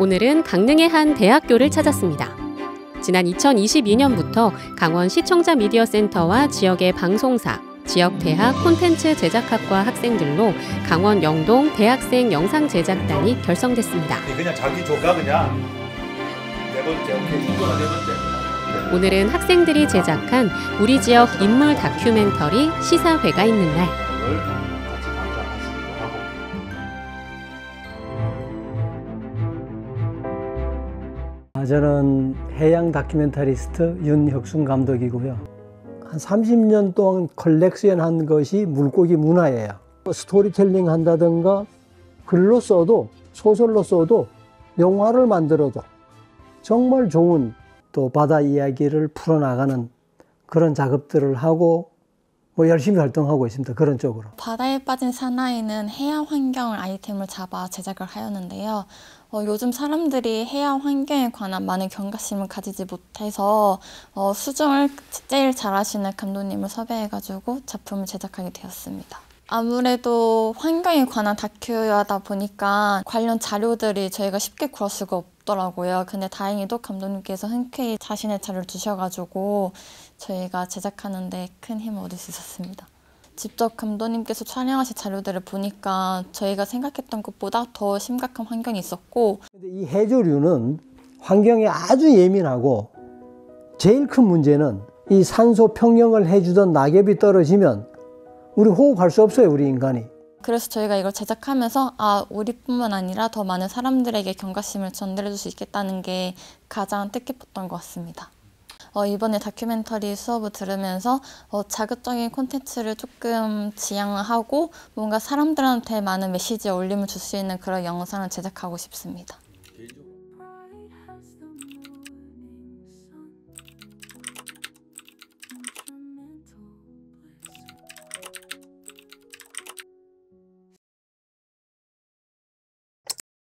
오늘은 강릉의 한 대학교를 찾았습니다. 지난 2022년부터 강원 시청자 미디어 센터와 지역의 방송사, 지역 대학 콘텐츠 제작학과 학생들로 강원 영동 대학생 영상 제작단이 결성됐습니다. 그냥 자기 조가 그냥 네 번째, 오케이, 이거가 네 번째. 오늘은 학생들이 제작한 우리 지역 인물 다큐멘터리 시사회가 있는 날. 저는 해양 다큐멘터리스트 윤혁순 감독이고요. 한 30년 동안 컬렉션한 것이 물고기 문화예요. 스토리텔링 한다든가 글로 써도 소설로 써도 영화를 만들어도 정말 좋은 또 바다 이야기를 풀어나가는 그런 작업들을 하고 열심히 활동하고 있습니다. 그런 쪽으로. 바다에 빠진 사나이는 해양 환경을 아이템을 잡아 제작을 하였는데요. 요즘 사람들이 해양 환경에 관한 많은 경각심을 가지지 못해서 수중을 제일 잘하시는 감독님을 섭외해가지고 작품을 제작하게 되었습니다. 아무래도 환경에 관한 다큐하다 보니까 관련 자료들이 저희가 쉽게 구할 수가 없더라고요. 근데 다행히도 감독님께서 흔쾌히 자신의 자료를 주셔가지고 저희가 제작하는 데 큰 힘을 얻을 수 있었습니다. 직접 감독님께서 촬영하신 자료들을 보니까 저희가 생각했던 것보다 더 심각한 환경이 있었고, 근데 이 해조류는 환경에 아주 예민하고 제일 큰 문제는 이 산소 평형을 해주던 낙엽이 떨어지면 우리 호흡할 수 없어요, 우리 인간이. 그래서 저희가 이걸 제작하면서 우리뿐만 아니라 더 많은 사람들에게 경각심을 전달해 줄 수 있겠다는 게 가장 뜻깊었던 것 같습니다. 이번에 다큐멘터리 수업을 들으면서 자극적인 콘텐츠를 조금 지향하고 뭔가 사람들한테 많은 메시지에 울림을 줄 수 있는 그런 영상을 제작하고 싶습니다.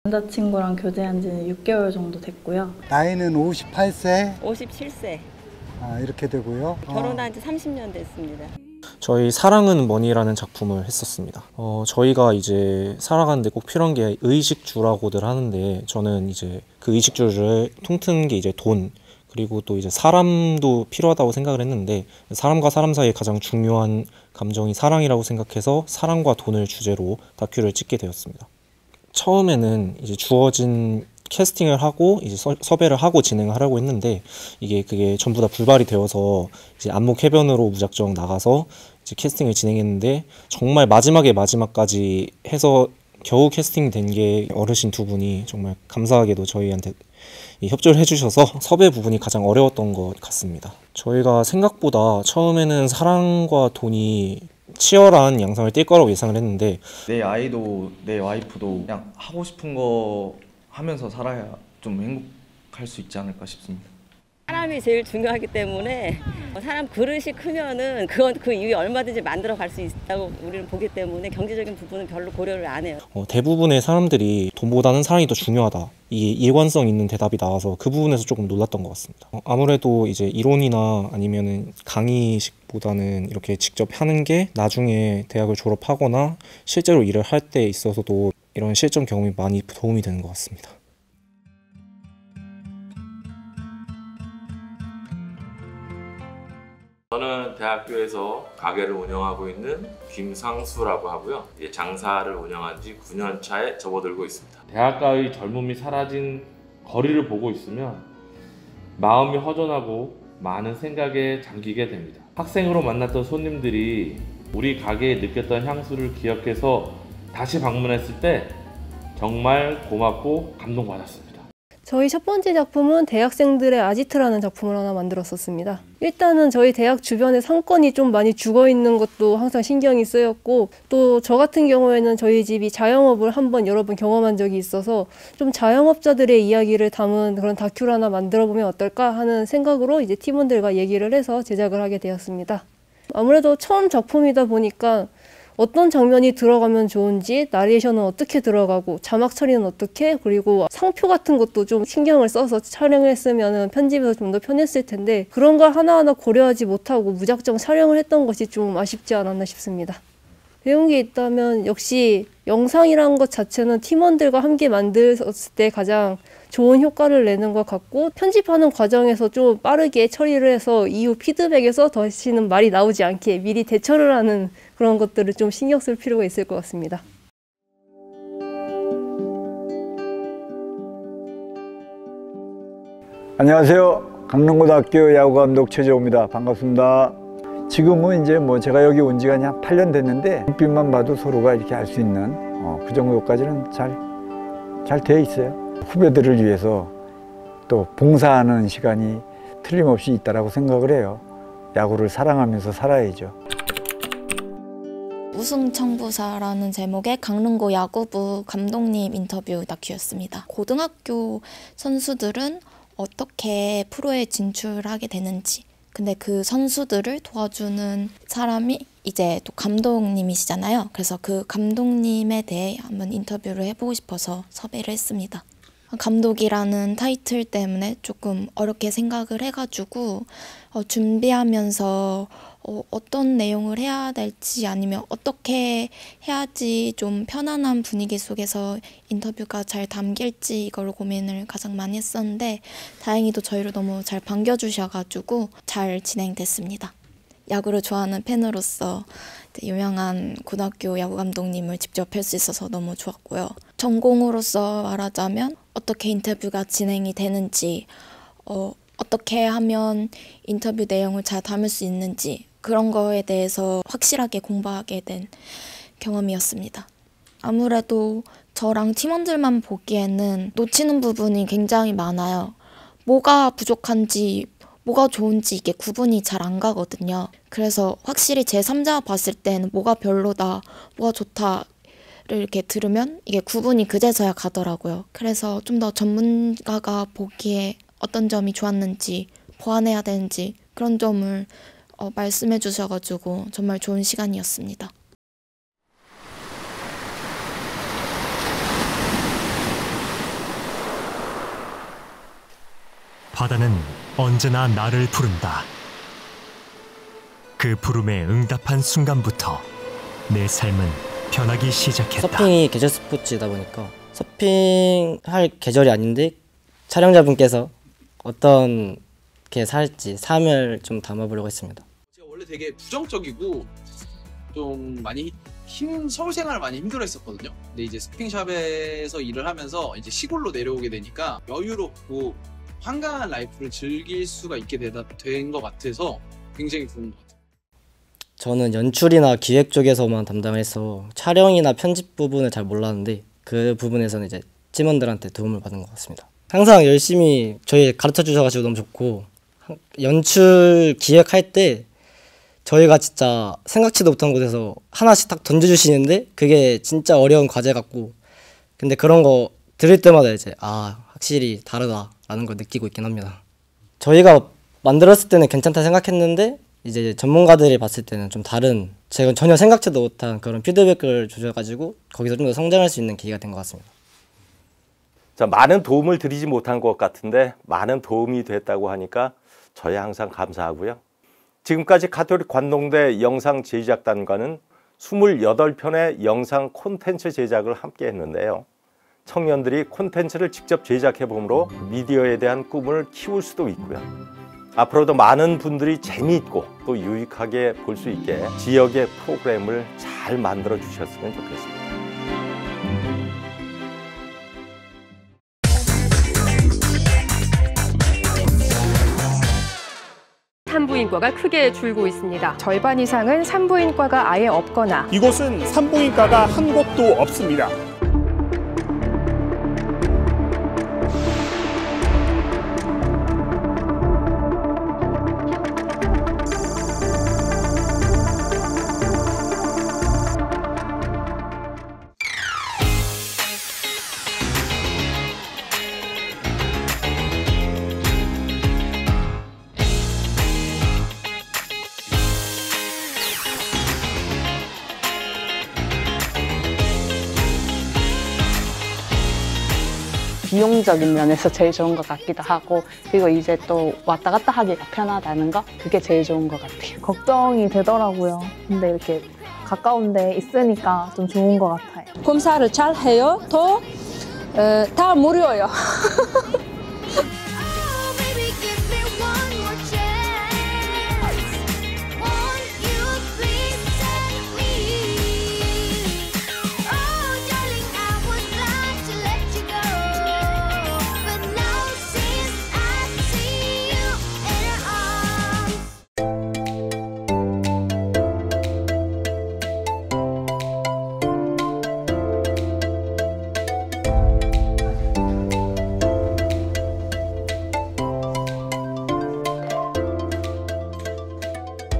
남자친구랑 교제한 지는 6개월 정도 됐고요. 나이는 58세? 57세. 이렇게 되고요. 결혼한 지 30년 됐습니다. 저희 사랑은 뭐니라는 작품을 했었습니다. 저희가 이제 살아가는데 꼭 필요한 게 의식주라고들 하는데, 저는 이제 그 의식주를 통트는 게 이제 돈, 그리고 또 이제 사람도 필요하다고 생각을 했는데, 사람과 사람 사이에 가장 중요한 감정이 사랑이라고 생각해서 사랑과 돈을 주제로 다큐를 찍게 되었습니다. 처음에는 이제 주어진 캐스팅을 하고 이제 섭외를 하고 진행을 하려고 했는데, 그게 전부 다 불발이 되어서 이제 안목 해변으로 무작정 나가서 이제 캐스팅을 진행했는데, 정말 마지막까지 해서 겨우 캐스팅 된 게 어르신 두 분이 정말 감사하게도 저희한테 협조를 해주셔서 섭외 부분이 가장 어려웠던 것 같습니다. 저희가 생각보다 처음에는 사랑과 돈이 치열한 양상을 띌 거라고 예상을 했는데, 내 아이도 내 와이프도 그냥 하고 싶은 거 하면서 살아야 좀 행복할 수 있지 않을까 싶습니다. 사람이 제일 중요하기 때문에 사람 그릇이 크면은 그건 그 이후에 얼마든지 만들어 갈 수 있다고 우리는 보기 때문에 경제적인 부분은 별로 고려를 안 해요. 대부분의 사람들이 돈보다는 사랑이 더 중요하다, 이게 일관성 있는 대답이 나와서 그 부분에서 조금 놀랐던 것 같습니다. 아무래도 이제 이론이나 아니면은 강의식보다는 이렇게 직접 하는 게 나중에 대학을 졸업하거나 실제로 일을 할 때 있어서도 이런 실전 경험이 많이 도움이 되는 것 같습니다. 저는 대학교에서 가게를 운영하고 있는 김상수라고 하고요. 장사를 운영한 지 9년 차에 접어들고 있습니다. 대학가의 젊음이 사라진 거리를 보고 있으면 마음이 허전하고 많은 생각에 잠기게 됩니다. 학생으로 만났던 손님들이 우리 가게에 느꼈던 향수를 기억해서 다시 방문했을 때 정말 고맙고 감동받았습니다. 저희 첫 번째 작품은 대학생들의 아지트라는 작품을 하나 만들었었습니다. 일단은 저희 대학 주변에 상권이 좀 많이 죽어있는 것도 항상 신경이 쓰였고, 또 저 같은 경우에는 저희 집이 자영업을 여러 번 경험한 적이 있어서 좀 자영업자들의 이야기를 담은 그런 다큐를 하나 만들어보면 어떨까 하는 생각으로 이제 팀원들과 얘기를 해서 제작을 하게 되었습니다. 아무래도 처음 작품이다 보니까 어떤 장면이 들어가면 좋은지, 나레이션은 어떻게 들어가고 자막 처리는 어떻게, 그리고 상표 같은 것도 좀 신경을 써서 촬영을 했으면 편집에서 좀 더 편했을 텐데 그런 걸 하나하나 고려하지 못하고 무작정 촬영을 했던 것이 좀 아쉽지 않았나 싶습니다. 배운 게 있다면 역시 영상이라는 것 자체는 팀원들과 함께 만들었을 때 가장 좋은 효과를 내는 것 같고, 편집하는 과정에서 좀 빠르게 처리를 해서 이후 피드백에서 다시는 말이 나오지 않게 미리 대처를 하는 그런 것들을 좀 신경 쓸 필요가 있을 것 같습니다. 안녕하세요. 강릉고등학교 야구감독 최재호입니다. 반갑습니다. 지금은 이제 제가 여기 온 지가 한 8년 됐는데 눈빛만 봐도 서로가 이렇게 알 수 있는 그 정도까지는 잘 돼 있어요. 후배들을 위해서 또 봉사하는 시간이 틀림없이 있다라고 생각을 해요. 야구를 사랑하면서 살아야죠. 우승청부사라는 제목의 강릉고 야구부 감독님 인터뷰 다큐였습니다. 고등학교 선수들은 어떻게 프로에 진출하게 되는지, 근데 그 선수들을 도와주는 사람이 이제 또 감독님이시잖아요. 그래서 그 감독님에 대해 한번 인터뷰를 해보고 싶어서 섭외를 했습니다. 감독이라는 타이틀 때문에 조금 어렵게 생각을 해가지고 준비하면서 어떤 내용을 해야 될지, 아니면 어떻게 해야지 좀 편안한 분위기 속에서 인터뷰가 잘 담길지 이걸 고민을 가장 많이 했었는데, 다행히도 저희를 너무 잘 반겨주셔가지고 잘 진행됐습니다. 야구를 좋아하는 팬으로서 유명한 고등학교 야구 감독님을 직접 뵐 수 있어서 너무 좋았고요. 전공으로서 말하자면 어떻게 인터뷰가 진행이 되는지, 어떻게 하면 인터뷰 내용을 잘 담을 수 있는지, 그런 거에 대해서 확실하게 공부하게 된 경험이었습니다. 아무래도 저랑 팀원들만 보기에는 놓치는 부분이 굉장히 많아요. 뭐가 부족한지, 뭐가 좋은지 이게 구분이 잘 안 가거든요. 그래서 확실히 제3자가 봤을 때는 뭐가 별로다, 뭐가 좋다를 이렇게 들으면 이게 구분이 그제서야 가더라고요. 그래서 좀 더 전문가가 보기에 어떤 점이 좋았는지, 보완해야 되는지 그런 점을 말씀해 주셔가지고 정말 좋은 시간이었습니다. 바다는 언제나 나를 부른다. 그 부름에 응답한 순간부터 내 삶은 변하기 시작했다. 서핑이 계절 스포츠다 보니까 서핑할 계절이 아닌데 촬영자분께서 어떤 게 살지 삶을 좀 담아보려고 했습니다. 제가 원래 되게 부정적이고 좀 많이 서울 생활을 많이 힘들어했었거든요. 근데 이제 스핑샵에서 일을 하면서 이제 시골로 내려오게 되니까 여유롭고 한가한 라이프를 즐길 수가 있게 된 것 같아서 굉장히 좋은 것 같아요. 저는 연출이나 기획 쪽에서만 담당을 해서 촬영이나 편집 부분을 잘 몰랐는데 그 부분에서는 이제 팀원들한테 도움을 받은 것 같습니다. 항상 열심히 저희 가르쳐 주셔가지고 너무 좋고, 연출 기획할 때 저희가 진짜 생각지도 못한 곳에서 하나씩 딱 던져주시는데 그게 진짜 어려운 과제 같고, 근데 그런 거 들을 때마다 이제 확실히 다르다라는 걸 느끼고 있긴 합니다. 저희가 만들었을 때는 괜찮다 생각했는데 이제 전문가들이 봤을 때는 좀 다른, 제가 전혀 생각지도 못한 그런 피드백을 주셔가지고 거기서 좀 더 성장할 수 있는 계기가 된 것 같습니다. 자, 많은 도움을 드리지 못한 것 같은데 많은 도움이 됐다고 하니까 저희 항상 감사하고요. 지금까지 가톨릭 관동대 영상 제작단과는 28편의 영상 콘텐츠 제작을 함께 했는데요. 청년들이 콘텐츠를 직접 제작해 봄으로 미디어에 대한 꿈을 키울 수도 있고요. 앞으로도 많은 분들이 재미있고 또 유익하게 볼 수 있게 지역의 프로그램을 잘 만들어 주셨으면 좋겠습니다. 산부인과가 크게 줄고 있습니다. 절반 이상은 산부인과가 아예 없거나 이곳은 산부인과가 한 곳도 없습니다. 비용적인 면에서 제일 좋은 것 같기도 하고, 그리고 이제 또 왔다 갔다 하기가 편하다는 거, 그게 제일 좋은 것 같아요. 걱정이 되더라고요. 근데 이렇게 가까운 데 있으니까 좀 좋은 것 같아요. 검사를 잘 해요. 또 다 무료예요.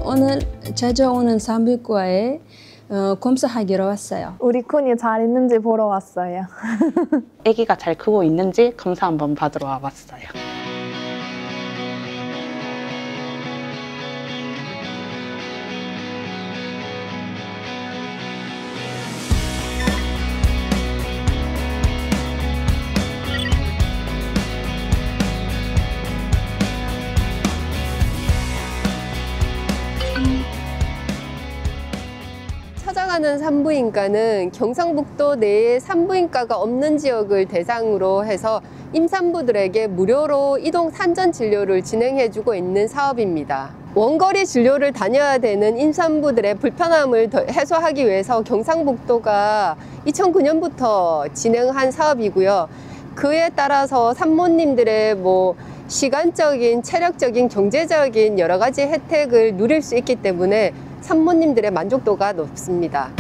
오늘 찾아오는 산부인과에 검사하기로 왔어요. 우리 쿤이 잘 있는지 보러 왔어요. 아기가 잘 크고 있는지 검사 한번 받으러 와봤어요. 찾아가는 산부인과는 경상북도 내에 산부인과가 없는 지역을 대상으로 해서 임산부들에게 무료로 이동 산전 진료를 진행해주고 있는 사업입니다. 원거리 진료를 다녀야 되는 임산부들의 불편함을 해소하기 위해서 경상북도가 2009년부터 진행한 사업이고요. 그에 따라서 산모님들의 시간적인, 체력적인, 경제적인 여러 가지 혜택을 누릴 수 있기 때문에 산모님들의 만족도가 높습니다.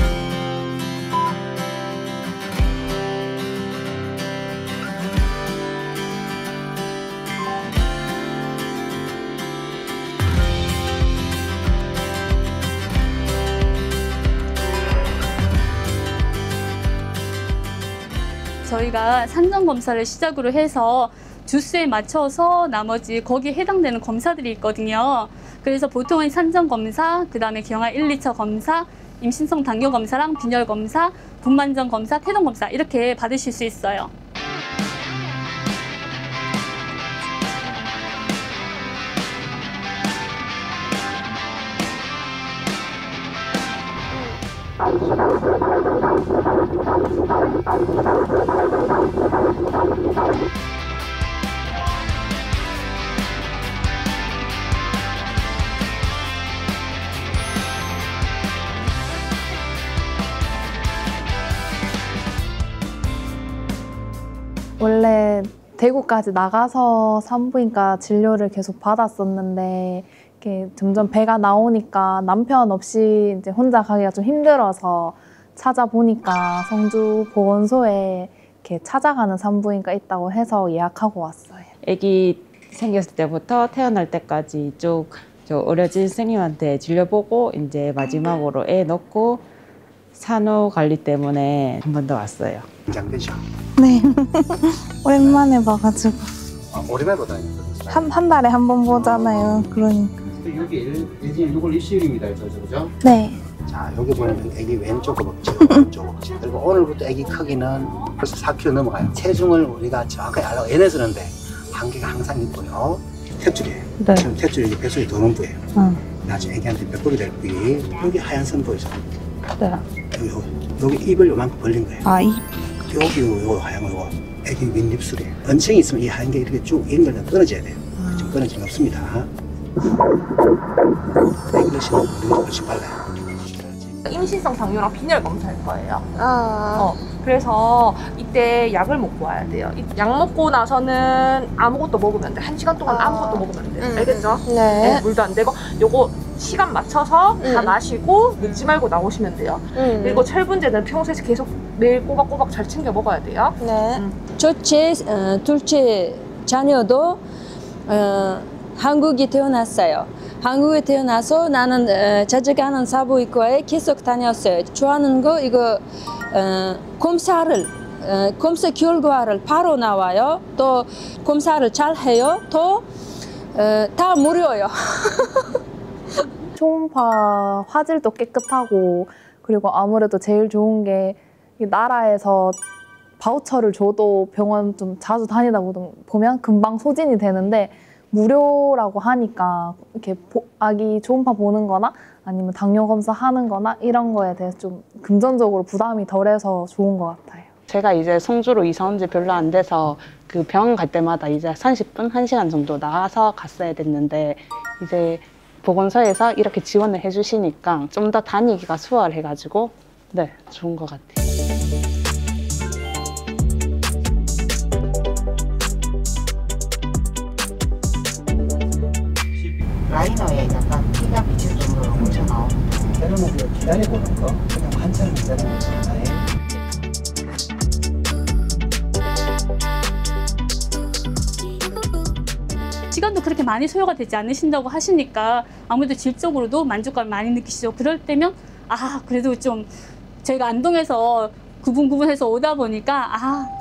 저희가 산전검사를 시작으로 해서 주수에 맞춰서 나머지 거기에 해당되는 검사들이 있거든요. 그래서 보통은 산전검사, 그 다음에 경화 1, 2차 검사, 임신성 당뇨검사랑 빈혈검사, 분만전검사, 태동검사 이렇게 받으실 수 있어요. 원래 대구까지 나가서 산부인과 진료를 계속 받았었는데 이렇게 점점 배가 나오니까 남편 없이 이제 혼자 가기가 좀 힘들어서 찾아보니까 성주 보건소에 이렇게 찾아가는 산부인과 있다고 해서 예약하고 왔어요. 아기 생겼을 때부터 태어날 때까지 이쪽 의료진 선생님한테 진료보고 이제 마지막으로 애 넣고 산후 관리 때문에 한 번 더 왔어요. 긴장되죠? 네. 오랜만에 봐가지고. 오랜만에 보다니. 한 달에 한 번 보잖아요. 그러니까. 여기 이걸 일주일입니다. 그죠? 네. 자, 여기 보면 아기 왼쪽 허벅지, 오른쪽 허벅지. 그리고 오늘부터 아기 크기는 벌써 4kg 넘어가요. 체중을 우리가 정확하게 알아고 애내 쓰는데 한계가 항상 있고요. 탯줄이에요. 네. 지금 탯줄이 이게 뱃속에 도는 부예요. 나중에 아기한테 몇 될 부위. 여기 하얀 선 보이죠? 네. 여기 입을 요만큼 벌린 거예요. 아, 입? 여기 요 하얀 거 애기 윗입술이에요. 언층이 있으면 이 하얀 게 이렇게 쭉 연결돼 끊어져야 돼요. 지금 끊어진 없습니다. 애기를 심으면 우리가 훨씬 빨라요. 임신성 당뇨랑 빈혈 검사할 거예요. 그래서 이때 약을 먹고 와야 돼요. 약 먹고 나서는 아무것도 먹으면 안 돼. 1시간 동안 아무것도 먹으면 안 돼. 알겠죠? 네. 물도 안 되고 요거 시간 맞춰서 다 마시고 늦지 말고 나오시면 돼요. 그리고 철분제는 평소에 계속 매일 꼬박꼬박 잘 챙겨 먹어야 돼요. 네. 첫째, 둘째 자녀도 한국에 태어났어요. 한국에 태어나서 나는 자주 가는 산부인과에 계속 다녔어요. 좋아하는 거 이거 검사 결과를 바로 나와요. 또 검사를 잘 해요. 또 다 무료예요. 초음파 화질도 깨끗하고 그리고 아무래도 제일 좋은 게 나라에서 바우처를 줘도 병원 좀 자주 다니다 보면 금방 소진이 되는데 무료라고 하니까 이렇게 아기 초음파 보는 거나 아니면 당뇨 검사 하는 거나 이런 거에 대해서 좀 금전적으로 부담이 덜해서 좋은 것 같아요. 제가 이제 성주로 이사 온 지 별로 안 돼서 그 병원 갈 때마다 이제 30분, 1시간 정도 나가서 갔어야 됐는데 이제 보건소에서 이렇게 지원을 해주시니까 좀 더 다니기가 수월해가지고 네, 좋은 것 같아요. 라이너에 약간 피가 비칠 정도로 뭉쳐 나오는데 그러면 기다려보는 거 그냥 관찰을 기다리는 거잖아요. 시간도 그렇게 많이 소요가 되지 않으신다고 하시니까 아무래도 질적으로도 만족감을 많이 느끼시죠. 그럴 때면 그래도 좀 저희가 안동에서 구분해서 오다 보니까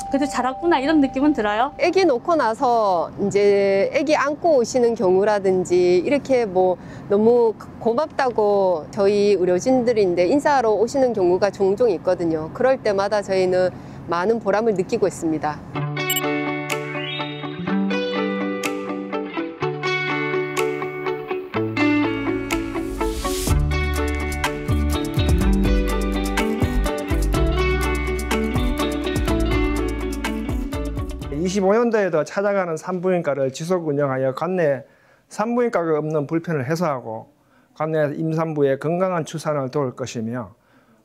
그래도 잘 왔구나 이런 느낌은 들어요. 아기 놓고 나서 이제 아기 안고 오시는 경우라든지 이렇게 뭐 너무 고맙다고 저희 의료진들인데 인사하러 오시는 경우가 종종 있거든요. 그럴 때마다 저희는 많은 보람을 느끼고 있습니다. (25년도에도) 찾아가는 산부인과를 지속 운영하여 관내 산부인과가 없는 불편을 해소하고 관내 임산부의 건강한 출산을 도울 것이며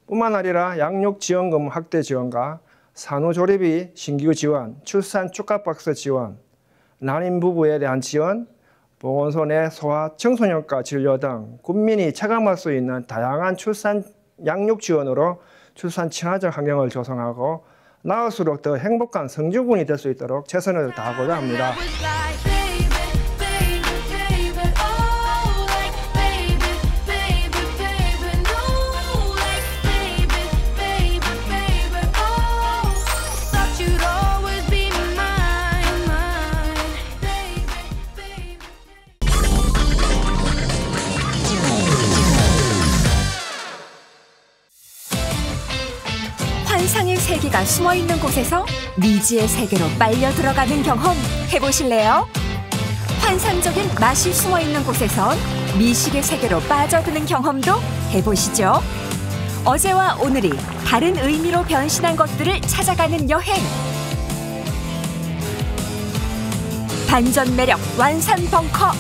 뿐만 아니라 양육지원금 확대 지원과 산후조리비 신규 지원, 출산 축하박스 지원, 난임 부부에 대한 지원, 보건소 내 소아 청소년과 진료 등 국민이 체감할 수 있는 다양한 출산 양육 지원으로 출산 친화적 환경을 조성하고 나을수록 더 행복한 성주군이 될 수 있도록 최선을 다하고자 합니다. 환상의 세계가 숨어있는 곳에서 미지의 세계로 빨려 들어가는 경험 해보실래요? 환상적인 맛이 숨어있는 곳에선 미식의 세계로 빠져드는 경험도 해보시죠. 어제와 오늘이 다른 의미로 변신한 것들을 찾아가는 여행. 반전 매력 완산 벙커.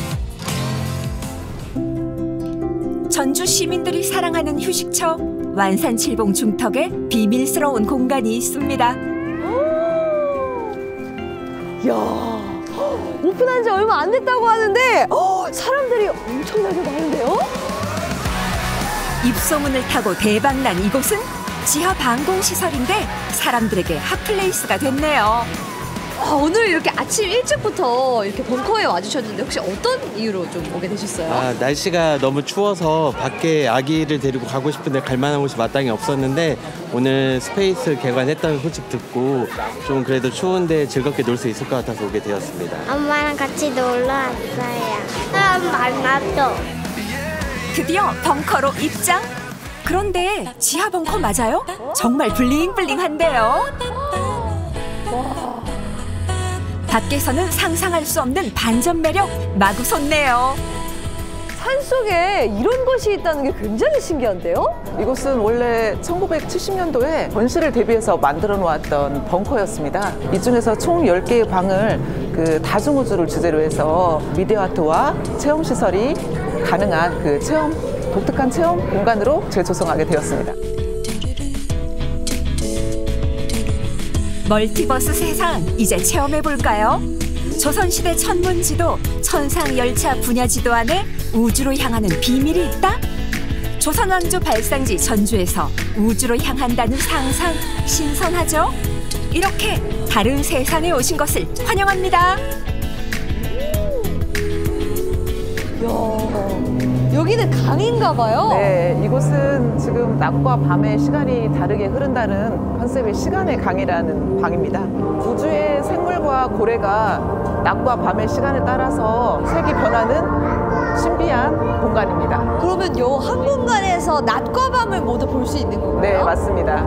전주 시민들이 사랑하는 휴식처 완산 칠봉 중턱에 비밀스러운 공간이 있습니다. 이야, 오픈한 지 얼마 안 됐다고 하는데 사람들이 엄청나게 많은데요? 입소문을 타고 대박난 이곳은 지하 방공시설인데 사람들에게 핫플레이스가 됐네요. 오늘 이렇게 아침 일찍부터 이렇게 벙커에 와주셨는데 혹시 어떤 이유로 좀 오게 되셨어요? 날씨가 너무 추워서 밖에 아기를 데리고 가고 싶은데 갈 만한 곳이 마땅히 없었는데 오늘 스페이스 개관했다는 소식 듣고 좀 그래도 추운데 즐겁게 놀 수 있을 것 같아서 오게 되었습니다. 엄마랑 같이 놀러 왔어요. 사람 만났죠. 드디어 벙커로 입장. 그런데 지하 벙커 맞아요? 정말 블링블링한데요. 밖에서는 상상할 수 없는 반전 매력 마구 솟네요. 산속에 이런 것이 있다는 게 굉장히 신기한데요? 이곳은 원래 1970년도에 전시를 대비해서 만들어 놓았던 벙커였습니다. 이 중에서 총 10개의 방을 그 다중우주를 주제로 해서 미디어 아트와 체험 시설이 가능한 그 독특한 체험 공간으로 재조성하게 되었습니다. 멀티버스 세상 이제 체험해볼까요? 조선시대 천문지도 천상열차 분야지도 안에 우주로 향하는 비밀이 있다? 조선왕조 발상지 전주에서 우주로 향한다는 상상 신선하죠? 이렇게 다른 세상에 오신 것을 환영합니다. 여기는 강인가 봐요. 네, 이곳은 지금 낮과 밤의 시간이 다르게 흐른다는 컨셉의 시간의 강이라는 방입니다. 우주의 생물과 고래가 낮과 밤의 시간에 따라서 색이 변하는 신비한 공간입니다. 그러면 요 한 공간에서 낮과 밤을 모두 볼 수 있는 건가요? 네, 맞습니다.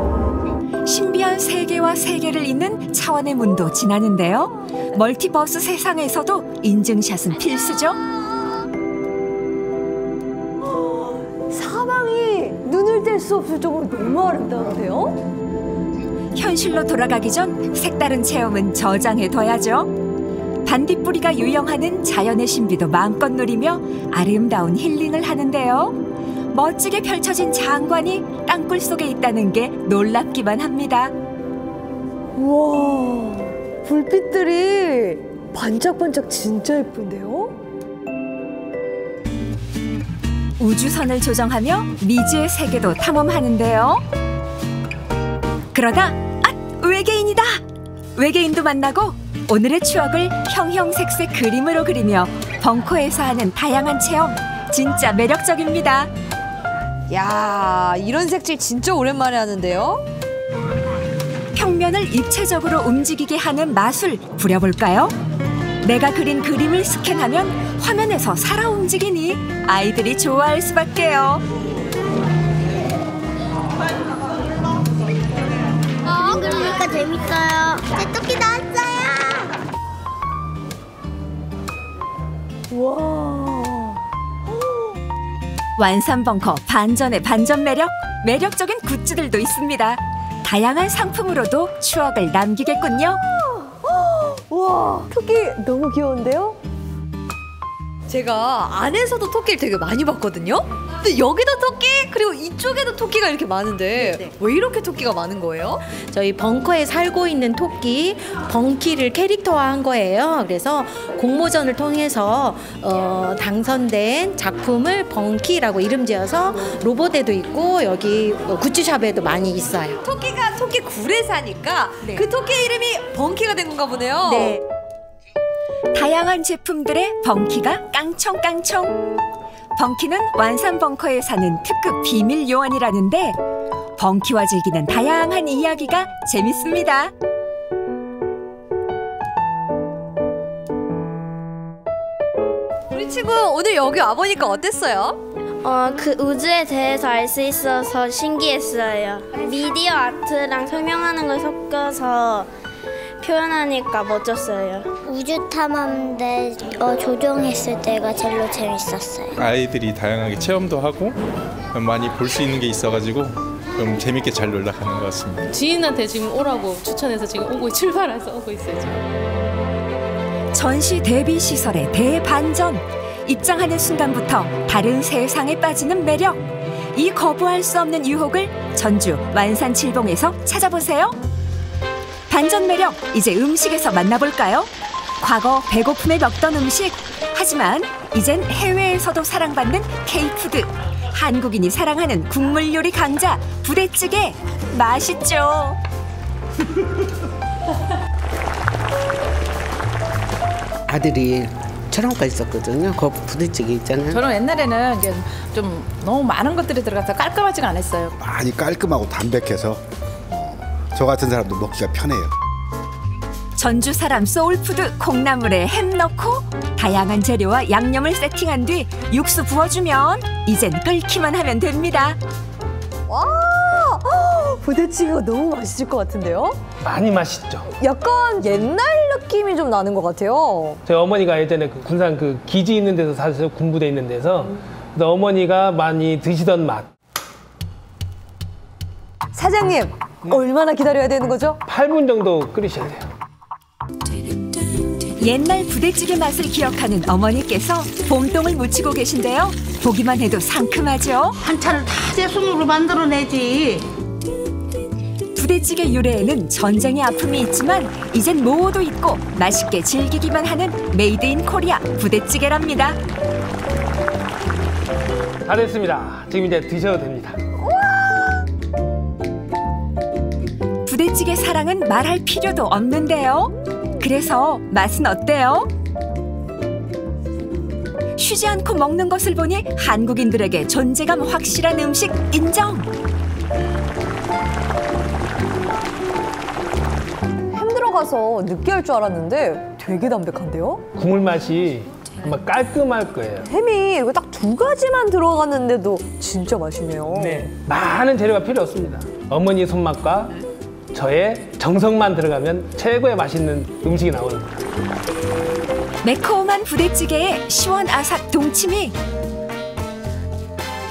신비한 세계와 세계를 잇는 차원의 문도 지나는데요. 멀티버스 세상에서도 인증샷은 필수죠. 사방이 눈을 뗄 수 없을 정도로 너무 아름다운데요? 현실로 돌아가기 전 색다른 체험은 저장해둬야죠. 반딧불이가 유영하는 자연의 신비도 마음껏 누리며 아름다운 힐링을 하는데요. 멋지게 펼쳐진 장관이 땅굴 속에 있다는 게 놀랍기만 합니다. 우와, 불빛들이 반짝반짝 진짜 예쁜데요? 우주선을 조정하며 미지의 세계도 탐험하는데요. 그러다 외계인이다! 외계인도 만나고 오늘의 추억을 형형색색 그림으로 그리며 벙커에서 하는 다양한 체험, 진짜 매력적입니다. 야, 이런 색칠 진짜 오랜만에 하는데요? 평면을 입체적으로 움직이게 하는 마술 부려볼까요? 내가 그린 그림을 스캔하면 화면에서 살아 움직이니 아이들이 좋아할 수밖에요. 그러니까 재밌어요. 제 토끼 나왔어요. 와. 완산 벙커 반전의 반전 매력, 매력적인 굿즈들도 있습니다. 다양한 상품으로도 추억을 남기겠군요. 와, 토끼 너무 귀여운데요? 제가 안에서도 토끼를 되게 많이 봤거든요? 근데 여기도 토끼, 그리고 이쪽에도 토끼가 이렇게 많은데 왜 이렇게 토끼가 많은 거예요? 저희 벙커에 살고 있는 토끼, 벙키를 캐릭터화한 거예요. 그래서 공모전을 통해서 당선된 작품을 벙키라고 이름 지어서 로봇에도 있고 여기 굿즈샵에도 많이 있어요. 토끼가 토끼 굴에 사니까 그 토끼 이름이 벙키가 된 건가 보네요. 네. 다양한 제품들의 벙키가 깡총깡총. 벙키는 완산 벙커에 사는 특급 비밀 요원이라는데 벙키와 즐기는 다양한 이야기가 재밌습니다. 우리 친구 오늘 여기 와보니까 어땠어요? 그 우주에 대해서 알 수 있어서 신기했어요. 미디어 아트랑 설명하는 걸 섞어서 표현하니까 멋졌어요. 우주 탐험대 조종했을 때가 제일 재밌었어요. 아이들이 다양하게 체험도 하고 많이 볼 수 있는 게 있어가지고 좀 재밌게 잘 놀다 가는 것 같습니다. 지인한테 지금 오라고 추천해서 지금 출발해서 오고 있어요. 지금. 전시 대비 시설의 대반전. 입장하는 순간부터 다른 세상에 빠지는 매력. 이 거부할 수 없는 유혹을 전주 완산 칠봉에서 찾아보세요. 반전 매력, 이제 음식에서 만나볼까요? 과거 배고픔에 먹던 음식. 하지만 이젠 해외에서도 사랑받는 K푸드. 한국인이 사랑하는 국물 요리 강자, 부대찌개. 맛있죠? 아들이 철원가 있었거든요. 그 부대찌개 있잖아요. 저는 옛날에는 이게 좀 너무 많은 것들이 들어가서 깔끔하지가 않았어요. 많이 깔끔하고 담백해서 저 같은 사람도 먹기가 편해요. 전주 사람 소울푸드 콩나물에 햄 넣고 다양한 재료와 양념을 세팅한 뒤 육수 부어주면 이젠 끓기만 하면 됩니다. 와, 부대찌개가 너무 맛있을 것 같은데요? 많이 맛있죠. 약간 옛날 느낌이 좀 나는 것 같아요. 저희 어머니가 예전에 그 군산 그 기지 있는 데서 사셨어요. 군부대 있는 데서. 그래서 어머니가 많이 드시던 맛. 사장님, 얼마나 기다려야 되는 거죠? 8분 정도 끓이셔야 돼요. 옛날 부대찌개 맛을 기억하는 어머니께서 봄동을 무치고 계신데요. 보기만 해도 상큼하죠. 한차를 다 제 손으로 만들어내지. 부대찌개 유래에는 전쟁의 아픔이 있지만 이젠 모두 잊고 맛있게 즐기기만 하는 메이드 인 코리아 부대찌개랍니다. 다 됐습니다. 지금 이제 드셔도 됩니다. 부대찌개 사랑은 말할 필요도 없는데요. 그래서 맛은 어때요? 쉬지 않고 먹는 것을 보니 한국인들에게 존재감 확실한 음식 인정! 햄 들어가서 느끼할 줄 알았는데 되게 담백한데요? 국물 맛이 정말 깔끔할 거예요. 햄이 딱 2가지만 들어갔는데도 진짜 맛있네요. 네, 많은 재료가 필요 없습니다. 어머니 손맛과 저의 정성만 들어가면 최고의 맛있는 음식이 나오는 거예요. 매콤한 부대찌개에 시원 아삭 동치미.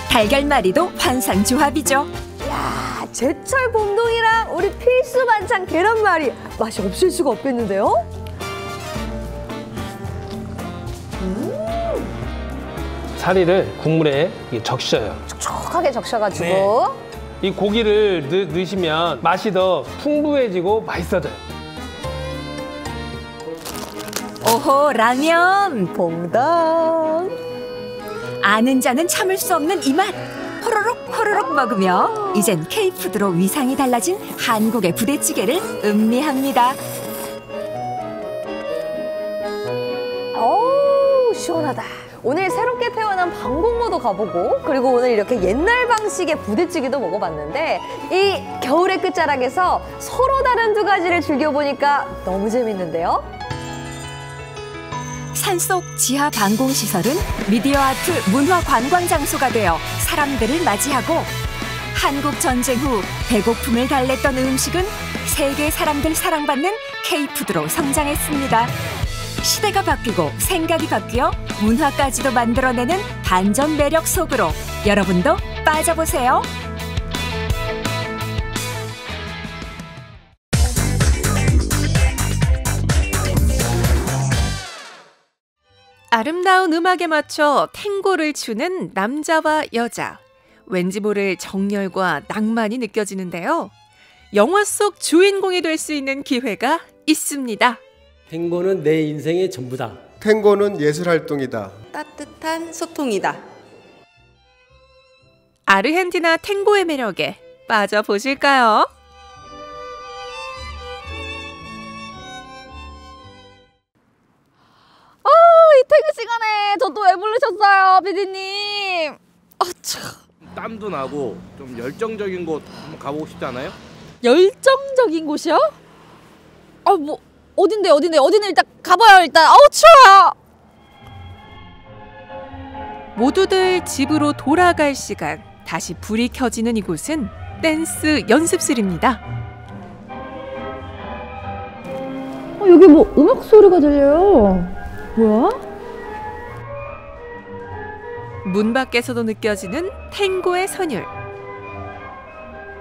달걀말이도 환상조합이죠. 야, 제철 봄동이랑 우리 필수 반찬 계란말이 맛이 없을 수가 없겠는데요? 사리를 국물에 적셔요. 촉촉하게 적셔가지고. 네. 이 고기를 넣으시면 맛이 더 풍부해지고 맛있어져요. 오호, 라면. 봉당. 아는 자는 참을 수 없는 이 맛. 호로록 먹으며 이젠 K푸드로 위상이 달라진 한국의 부대찌개를 음미합니다. 어우, 시원하다. 오늘 새롭게 태어난 방공호도 가보고, 그리고 오늘 이렇게 옛날 방식의 부대찌개도 먹어봤는데, 이 겨울의 끝자락에서 서로 다른 두 가지를 즐겨보니까 너무 재밌는데요? 산속 지하 방공시설은 미디어 아트 문화 관광 장소가 되어 사람들을 맞이하고, 한국 전쟁 후 배고픔을 달랬던 음식은 세계 사람들 사랑받는 K푸드로 성장했습니다. 시대가 바뀌고 생각이 바뀌어 문화까지도 만들어내는 반전 매력 속으로 여러분도 빠져보세요. 아름다운 음악에 맞춰 탱고를 추는 남자와 여자. 왠지 모를 정열과 낭만이 느껴지는데요. 영화 속 주인공이 될 수 있는 기회가 있습니다. 탱고는 내 인생의 전부다. 탱고는 예술활동이다. 따뜻한 소통이다. 아르헨티나 탱고의 매력에 빠져보실까요? 이 퇴근 시간에 저 또 왜 부르셨어요, 피디님? 땀도 나고 좀 열정적인 곳 한번 가보고 싶지 않아요? 열정적인 곳이요? 뭐 어딘데? 어디는 일단 가봐요. 일단. 추워요. 모두들 집으로 돌아갈 시간. 다시 불이 켜지는 이곳은 댄스 연습실입니다. 여기 뭐 음악 소리가 들려요. 뭐야? 문 밖에서도 느껴지는 탱고의 선율.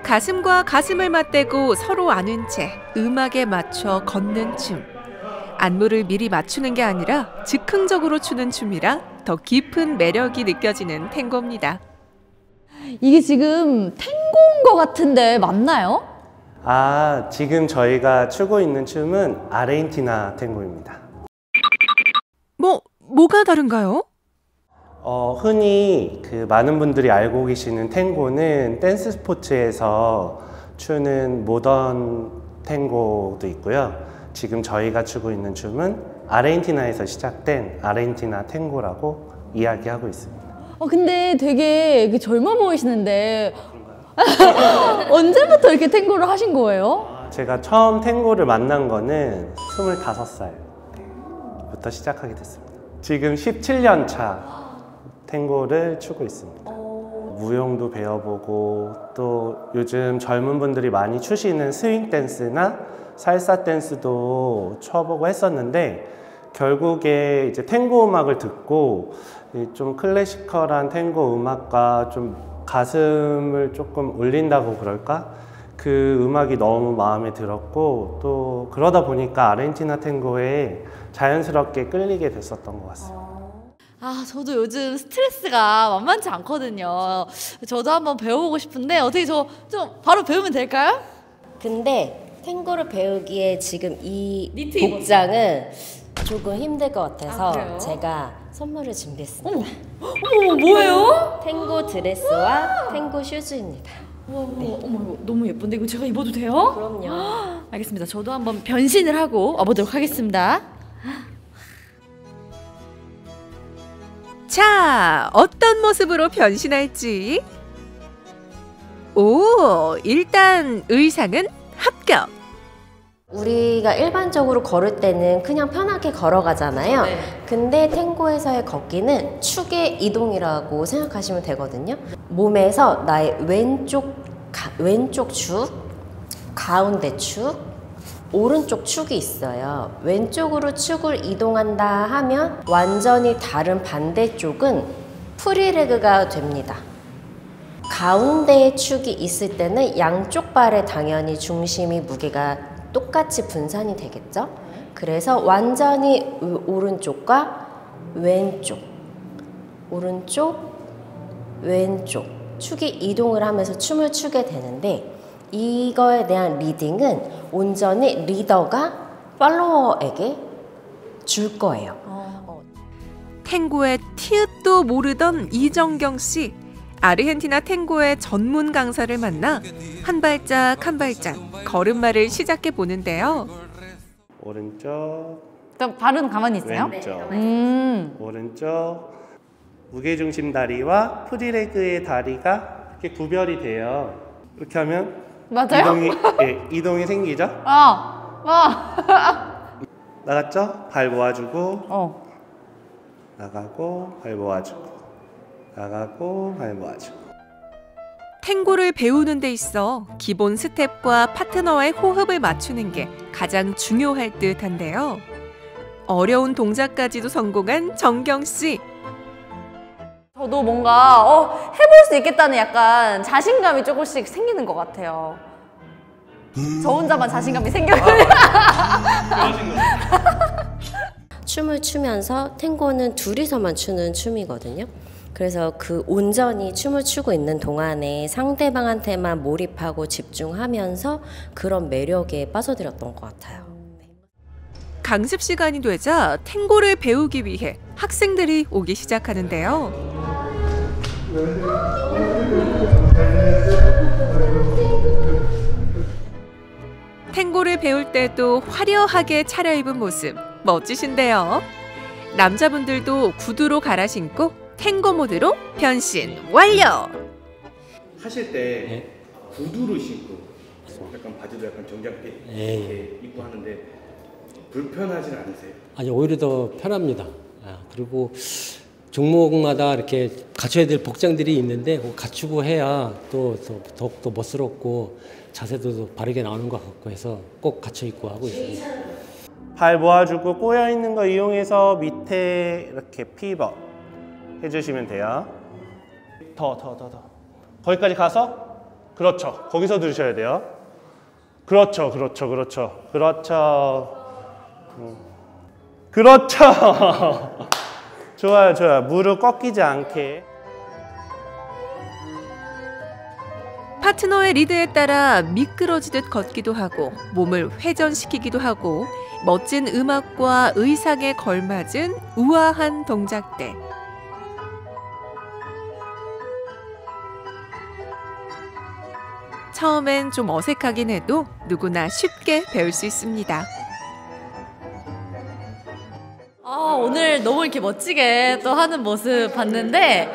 가슴과 가슴을 맞대고 서로 아는 채 음악에 맞춰 걷는 춤. 안무를 미리 맞추는 게 아니라 즉흥적으로 추는 춤이라 더 깊은 매력이 느껴지는 탱고입니다. 이게 지금 탱고인 것 같은데 맞나요? 지금 저희가 추고 있는 춤은 아르헨티나 탱고입니다. 뭐가 다른가요? 흔히 많은 분들이 알고 계시는 탱고는 댄스 스포츠에서 추는 모던 탱고도 있고요. 지금 저희가 추고 있는 춤은 아르헨티나에서 시작된 아르헨티나 탱고라고 이야기하고 있습니다. 근데 되게 젊어 보이시는데 언제부터 이렇게 탱고를 하신 거예요? 제가 처음 탱고를 만난 거는 25살부터 시작하게 됐습니다. 지금 17년 차 탱고를 추고 있습니다. 무용도 배워보고 또 요즘 젊은 분들이 많이 추시는 스윙 댄스나 살사 댄스도 춰보고 했었는데 결국에 이제 탱고 음악을 듣고 좀 클래시컬한 탱고 음악과 좀 가슴을 조금 울린다고 그럴까? 그 음악이 너무 마음에 들었고 또 그러다 보니까 아르헨티나 탱고에 자연스럽게 끌리게 됐었던 것 같습니다. 저도 요즘 스트레스가 만만치 않거든요. 저도 한번 배워보고 싶은데 어떻게 저 좀 바로 배우면 될까요? 근데 탱고를 배우기에 지금 이 복장은 조금 힘들 것 같아서 제가 선물을 준비했습니다. 어머, 뭐예요? 탱고 드레스와 탱고 슈즈입니다. 어머, 너무 예쁜데 이거 제가 입어도 돼요? 그럼요. 알겠습니다. 저도 한번 변신을 하고 와보도록 하겠습니다. 자, 어떤 모습으로 변신할지. 일단 의상은 합격. 우리가 일반적으로 걸을 때는 그냥 편하게 걸어가잖아요. 근데 탱고에서의 걷기는 축의 이동이라고 생각하시면 되거든요. 몸에서 나의 왼쪽 축, 가운데 축, 오른쪽 축이 있어요. 왼쪽으로 축을 이동한다 하면 완전히 다른 반대쪽은 프리레그가 됩니다. 가운데에 축이 있을 때는 양쪽 발에 당연히 중심이 무게가 똑같이 분산이 되겠죠. 그래서 완전히 오른쪽과 왼쪽, 오른쪽, 왼쪽 축이 이동을 하면서 춤을 추게 되는데 이거에 대한 리딩은 온전히 리더가 팔로워에게 줄 거예요. 탱고의 티읕도 모르던 이정경 씨. 아르헨티나 탱고의 전문 강사를 만나 한 발짝 한 발짝 걸음마를 시작해 보는데요. 오른쪽. 일단 발은 가만히 있어요? 왼쪽. 오른쪽. 무게중심 다리와 프리레그의 다리가 이렇게 구별이 돼요. 이렇게 하면 맞아요? 이동이 생기죠? 나갔죠? 발 모아주고 나가고 발 모아주고 나가고 발 모아주고. 탱고를 배우는 데 있어 기본 스텝과 파트너의 호흡을 맞추는 게 가장 중요할 듯한데요. 어려운 동작까지도 성공한 정경 씨. 저도 뭔가 해볼 수 있겠다는 약간 자신감이 조금씩 생기는 것 같아요. 저 혼자만 자신감이 생겨요. 춤을 추면서 탱고는 둘이서만 추는 춤이거든요. 그래서 그 온전히 춤을 추고 있는 동안에 상대방한테만 몰입하고 집중하면서 그런 매력에 빠져들었던 것 같아요. 강습 시간이 되자 탱고를 배우기 위해 학생들이 오기 시작하는데요. 탱고를 배울 때도 화려하게 차려입은 모습 멋지신데요. 남자분들도 구두로 갈아 신고 탱고 모드로 변신 완료! 하실 때 구두를 신고 약간 바지도 약간 정장게 이렇게 입고 하는데 불편하진 않으세요? 아니 오히려 더 편합니다. 그리고 종목마다 이렇게 갖춰야 될 복장들이 있는데 갖추고 해야 또 더욱더 멋스럽고 자세도 바르게 나오는 것 같고 해서 꼭 갖춰 입고 하고 있습니다. 발 모아주고 꼬여 있는 거 이용해서 밑에 이렇게 피벗 해주시면 돼요. 더. 거기까지 가서 그렇죠. 거기서 들으셔야 돼요. 그렇죠. 좋아요. 무릎 꺾이지 않게. 파트너의 리드에 따라 미끄러지듯 걷기도 하고 몸을 회전시키기도 하고 멋진 음악과 의상에 걸맞은 우아한 동작들. 처음엔 좀 어색하긴 해도 누구나 쉽게 배울 수 있습니다. 오늘 너무 이렇게 멋지게 또 하는 모습 봤는데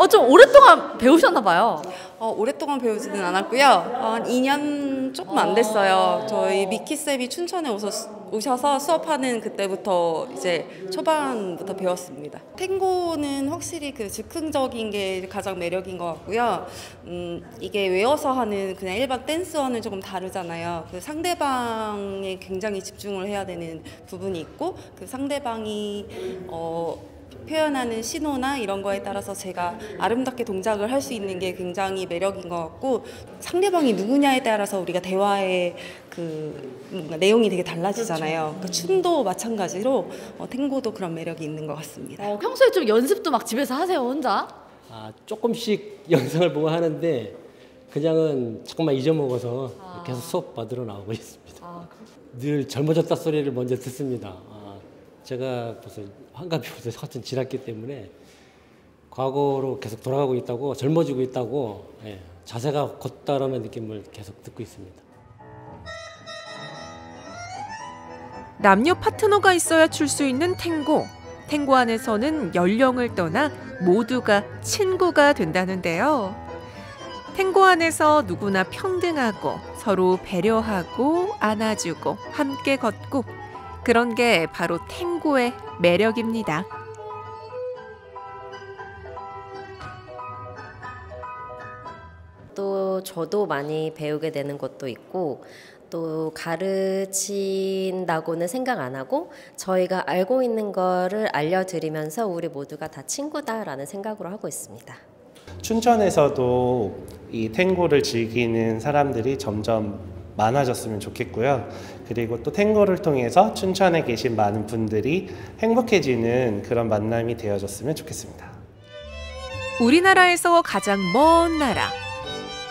좀 오랫동안 배우셨나 봐요. 오랫동안 배우지는 않았고요. 한 2년 조금 안 됐어요. 저희 미키쌤이 춘천에 오셔서 수업하는 그때부터 이제 초반부터 배웠습니다. 탱고는 확실히 그 즉흥적인 게 가장 매력인 것 같고요. 이게 외워서 하는 그냥 일반 댄스와는 조금 다르잖아요. 그 상대방에 굉장히 집중을 해야 되는 부분이 있고 그 상대방이 표현하는 신호나 이런 거에 따라서 제가 아름답게 동작을 할 수 있는 게 굉장히 매력인 것 같고 상대방이 누구냐에 따라서 우리가 대화의 그 뭔가 내용이 되게 달라지잖아요. 그러니까 춤도 마찬가지로 탱고도 그런 매력이 있는 것 같습니다. 평소에 좀 연습도 막 집에서 하세요, 혼자? 조금씩 영상을 보고 하는데 그냥은 조금만 잊어먹어서 계속 수업 받으러 나오고 있습니다. 늘 젊어졌다 소리를 먼저 듣습니다. 제가 벌써 환갑이 벌써 훨씬 지났기 때문에 과거로 계속 돌아가고 있다고 젊어지고 있다고 자세가 곧다라는 느낌을 계속 듣고 있습니다. 남녀 파트너가 있어야 출 수 있는 탱고. 탱고 안에서는 연령을 떠나 모두가 친구가 된다는데요. 탱고 안에서 누구나 평등하고 서로 배려하고 안아주고 함께 걷고 그런 게 바로 탱고의 매력입니다. 또 저도 많이 배우게 되는 것도 있고 또 가르친다고는 생각 안 하고 저희가 알고 있는 거를 알려드리면서 우리 모두가 다 친구다라는 생각으로 하고 있습니다. 춘천에서도 이 탱고를 즐기는 사람들이 점점 많아졌으면 좋겠고요. 그리고 또 탱고를 통해서 춘천에 계신 많은 분들이 행복해지는 그런 만남이 되어졌으면 좋겠습니다. 우리나라에서 가장 먼 나라.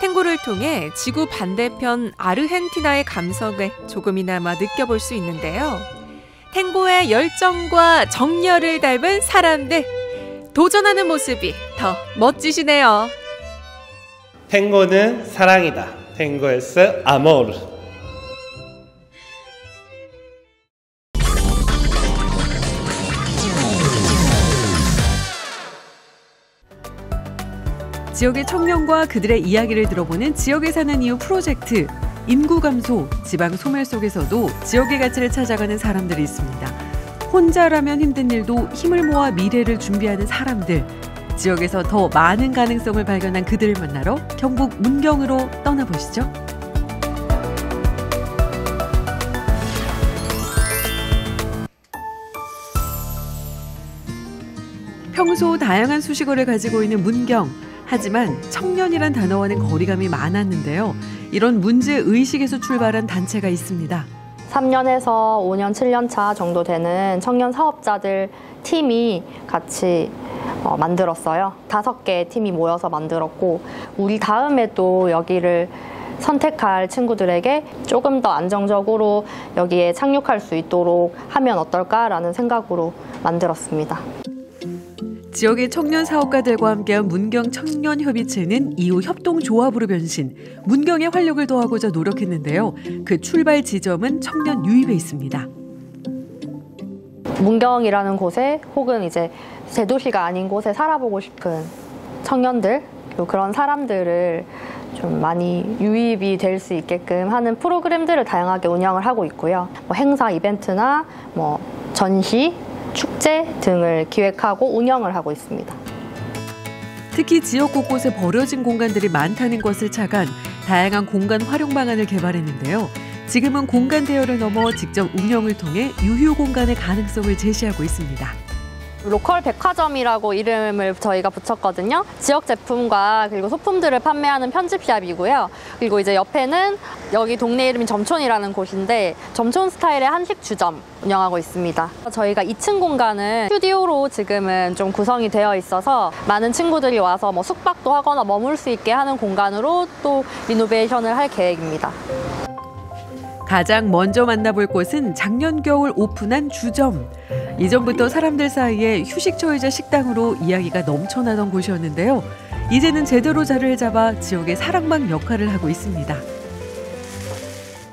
탱고를 통해 지구 반대편 아르헨티나의 감성을 조금이나마 느껴볼 수 있는데요. 탱고의 열정과 정열을 닮은 사람들. 도전하는 모습이 더 멋지시네요. 탱고는 사랑이다. 탱고 es amor. 지역의 청년과 그들의 이야기를 들어보는 지역에 사는 이유 프로젝트. 인구 감소, 지방 소멸 속에서도 지역의 가치를 찾아가는 사람들이 있습니다. 혼자라면 힘든 일도 힘을 모아 미래를 준비하는 사람들. 지역에서 더 많은 가능성을 발견한 그들을 만나러 경북 문경으로 떠나보시죠. 평소 다양한 수식어를 가지고 있는 문경. 하지만 청년이란 단어와는 거리감이 많았는데요. 이런 문제의식에서 출발한 단체가 있습니다. 3년에서 5년, 7년 차 정도 되는 청년 사업자들 팀이 같이 만들었어요. 5개의 팀이 모여서 만들었고 우리 다음에 또 여기를 선택할 친구들에게 조금 더 안정적으로 여기에 착륙할 수 있도록 하면 어떨까라는 생각으로 만들었습니다. 지역의 청년 사업가들과 함께한 문경 청년협의체는 이후 협동조합으로 변신, 문경의 활력을 더하고자 노력했는데요. 그 출발 지점은 청년 유입에 있습니다. 문경이라는 곳에 혹은 이제 대도시가 아닌 곳에 살아보고 싶은 청년들, 그리고 그런 사람들을 좀 많이 유입이 될 수 있게끔 하는 프로그램들을 다양하게 운영을 하고 있고요. 행사, 이벤트나 전시, 축제 등을 기획하고 운영을 하고 있습니다. 특히 지역 곳곳에 버려진 공간들이 많다는 것을 착안 다양한 공간 활용 방안을 개발했는데요. 지금은 공간 대여를 넘어 직접 운영을 통해 유휴 공간의 가능성을 제시하고 있습니다. 로컬 백화점이라고 이름을 저희가 붙였거든요. 지역 제품과 그리고 소품들을 판매하는 편집샵이고요. 그리고 이제 옆에는 여기 동네 이름이 점촌이라는 곳인데 점촌 스타일의 한식 주점 운영하고 있습니다. 저희가 2층 공간은 스튜디오로 지금은 좀 구성이 되어 있어서 많은 친구들이 와서 숙박도 하거나 머물 수 있게 하는 공간으로 또 리노베이션을 할 계획입니다. 가장 먼저 만나볼 곳은 작년 겨울 오픈한 주점. 이전부터 사람들 사이에 휴식처이자 식당으로 이야기가 넘쳐나던 곳이었는데요. 이제는 제대로 자리를 잡아 지역의 사랑방 역할을 하고 있습니다.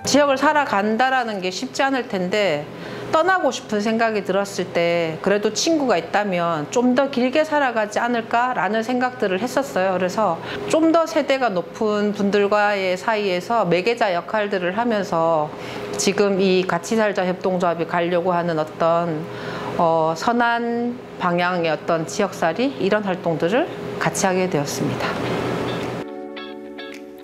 지역을 살아간다라는 게 쉽지 않을 텐데 떠나고 싶은 생각이 들었을 때 그래도 친구가 있다면 좀 더 길게 살아가지 않을까라는 생각들을 했었어요. 그래서 좀 더 세대가 높은 분들과의 사이에서 매개자 역할들을 하면서 지금 이 같이 살자 협동조합이 가려고 하는 어떤 선한 방향의 어떤 지역살이 이런 활동들을 같이 하게 되었습니다.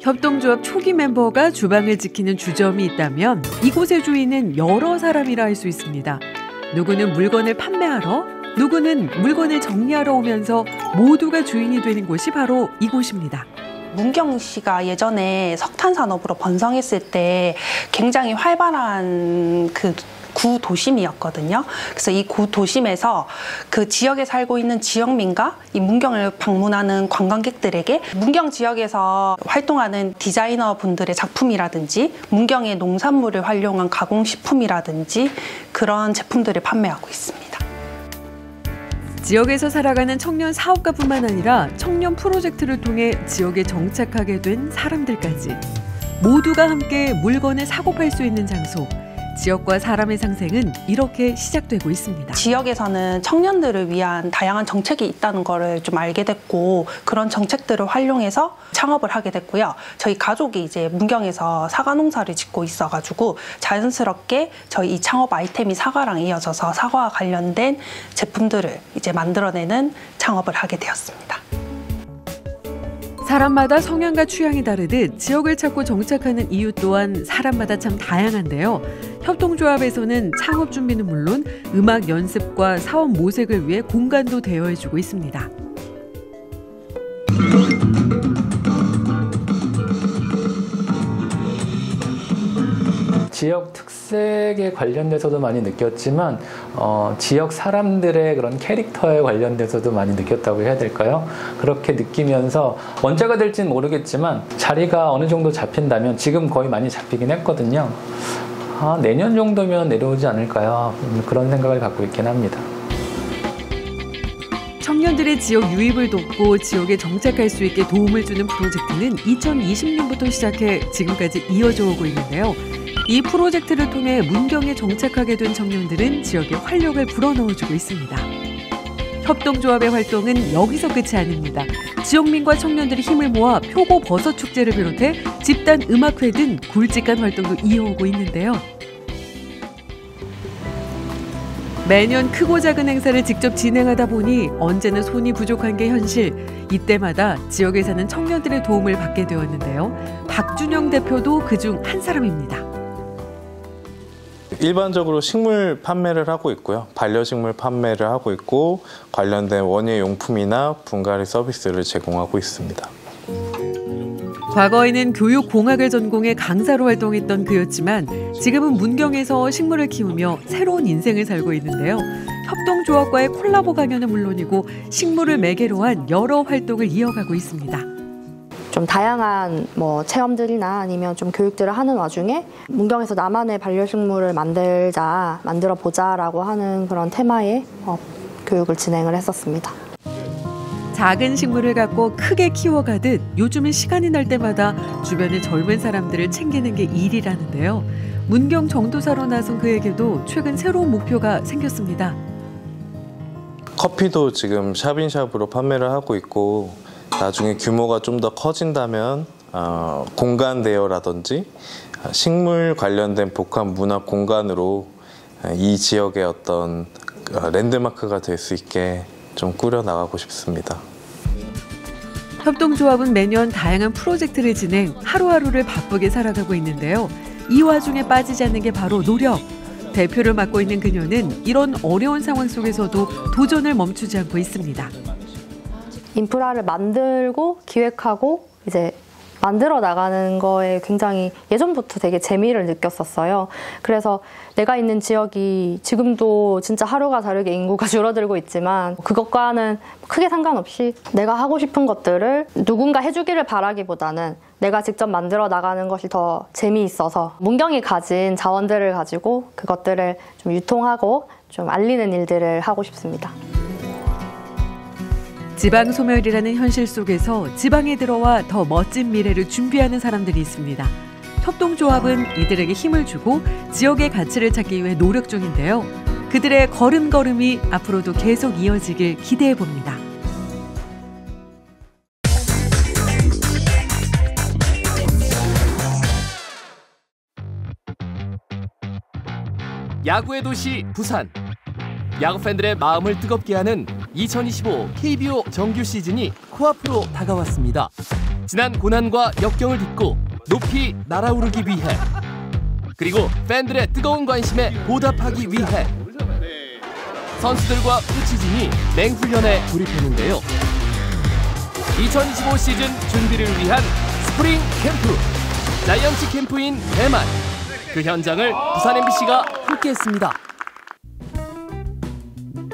협동조합 초기 멤버가 주방을 지키는 주점이 있다면 이곳의 주인은 여러 사람이라 할 수 있습니다. 누구는 물건을 판매하러, 누구는 물건을 정리하러 오면서 모두가 주인이 되는 곳이 바로 이곳입니다. 문경시가 예전에 석탄 산업으로 번성했을 때 굉장히 활발한 구도심이었거든요. 그래서 이 구도심에서 그 지역에 살고 있는 지역민과 이 문경을 방문하는 관광객들에게 문경 지역에서 활동하는 디자이너 분들의 작품이라든지 문경의 농산물을 활용한 가공식품이라든지 그런 제품들을 판매하고 있습니다. 지역에서 살아가는 청년 사업가뿐만 아니라 청년 프로젝트를 통해 지역에 정착하게 된 사람들까지 모두가 함께 물건을 사고 팔 수 있는 장소. 지역과 사람의 상생은 이렇게 시작되고 있습니다. 지역에서는 청년들을 위한 다양한 정책이 있다는 거를 좀 알게 됐고 그런 정책들을 활용해서 창업을 하게 됐고요. 저희 가족이 이제 문경에서 사과 농사를 짓고 있어가지고 자연스럽게 저희 이 창업 아이템이 사과랑 이어져서 사과와 관련된 제품들을 이제 만들어내는 창업을 하게 되었습니다. 사람마다 성향과 취향이 다르듯 지역을 찾고 정착하는 이유 또한 사람마다 참 다양한데요. 협동조합에서는 창업 준비는 물론 음악 연습과 사업 모색을 위해 공간도 대여해주고 있습니다. 지역 특색에 관련돼서도 많이 느꼈지만 지역 사람들의 그런 캐릭터에 관련돼서도 많이 느꼈다고 해야 될까요? 그렇게 느끼면서 언제가 될지는 모르겠지만 자리가 어느 정도 잡힌다면 지금 거의 많이 잡히긴 했거든요. 내년 정도면 내려오지 않을까요? 그런 생각을 갖고 있긴 합니다. 청년들의 지역 유입을 돕고 지역에 정착할 수 있게 도움을 주는 프로젝트는 2020년부터 시작해 지금까지 이어져 오고 있는데요. 이 프로젝트를 통해 문경에 정착하게 된 청년들은 지역에 활력을 불어넣어주고 있습니다. 협동조합의 활동은 여기서 끝이 아닙니다. 지역민과 청년들이 힘을 모아 표고 버섯 축제를 비롯해 집단 음악회 등 굵직한 활동도 이어오고 있는데요. 매년 크고 작은 행사를 직접 진행하다 보니 언제나 손이 부족한 게 현실. 이때마다 지역에 사는 청년들의 도움을 받게 되었는데요. 박준영 대표도 그중 한 사람입니다. 일반적으로 식물 판매를 하고 있고요. 반려식물 판매를 하고 있고 관련된 원예 용품이나 분갈이 서비스를 제공하고 있습니다. 과거에는 교육공학을 전공해 강사로 활동했던 그였지만 지금은 문경에서 식물을 키우며 새로운 인생을 살고 있는데요. 협동조합과의 콜라보 강연은 물론이고 식물을 매개로 한 여러 활동을 이어가고 있습니다. 좀 다양한 체험들이나 아니면 좀 교육들을 하는 와중에 문경에서 나만의 반려식물을 만들어 보자라고 하는 그런 테마의 교육을 진행을 했었습니다. 작은 식물을 갖고 크게 키워가듯 요즘은 시간이 날 때마다 주변의 젊은 사람들을 챙기는 게 일이라는데요. 문경 정도사로 나선 그에게도 최근 새로운 목표가 생겼습니다. 커피도 지금 샵인샵으로 판매를 하고 있고 나중에 규모가 좀 더 커진다면 공간 대여라든지 식물 관련된 복합 문화 공간으로 이 지역의 어떤 랜드마크가 될 수 있게 좀 꾸려 나가고 싶습니다. 협동조합은 매년 다양한 프로젝트를 진행, 하루하루를 바쁘게 살아가고 있는데요. 이 와중에 빠지지 않는 게 바로 노력. 대표를 맡고 있는 그녀는 이런 어려운 상황 속에서도 도전을 멈추지 않고 있습니다. 인프라를 만들고 기획하고 이제 만들어 나가는 거에 굉장히 예전부터 되게 재미를 느꼈었어요. 그래서 내가 있는 지역이 지금도 진짜 하루가 다르게 인구가 줄어들고 있지만 그것과는 크게 상관없이 내가 하고 싶은 것들을 누군가 해주기를 바라기보다는 내가 직접 만들어 나가는 것이 더 재미있어서 문경이 가진 자원들을 가지고 그것들을 좀 유통하고 좀 알리는 일들을 하고 싶습니다. 지방 소멸이라는 현실 속에서 지방에 들어와 더 멋진 미래를 준비하는 사람들이 있습니다. 협동조합은 이들에게 힘을 주고 지역의 가치를 찾기 위해 노력 중인데요. 그들의 걸음걸음이 앞으로도 계속 이어지길 기대해 봅니다. 야구의 도시 부산. 야구 팬들의 마음을 뜨겁게 하는 2025 KBO 정규 시즌이 코앞으로 다가왔습니다. 지난 고난과 역경을 딛고 높이 날아오르기 위해, 그리고 팬들의 뜨거운 관심에 보답하기 위해 선수들과 코치진이 맹훈련에 돌입했는데요. 2025 시즌 준비를 위한 스프링 캠프, 자이언츠 캠프인 대만. 그 현장을 부산 MBC가 함께했습니다.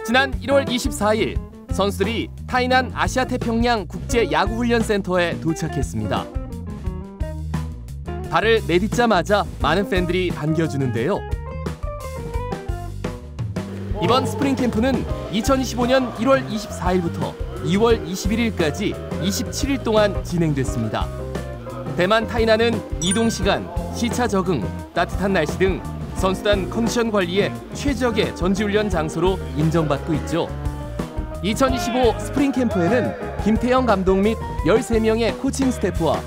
지난 1월 24일 선수들이 타이난 아시아태평양 국제야구훈련센터에 도착했습니다. 발을 내딛자마자 많은 팬들이 반겨주는데요. 이번 스프링 캠프는 2025년 1월 24일부터 2월 21일까지 27일 동안 진행됐습니다. 대만 타이난은 이동시간, 시차 적응, 따뜻한 날씨 등 선수단 컨디션 관리에 최적의 전지훈련 장소로 인정받고 있죠. 2025 스프링 캠프에는 김태형 감독 및 13명의 코칭 스태프와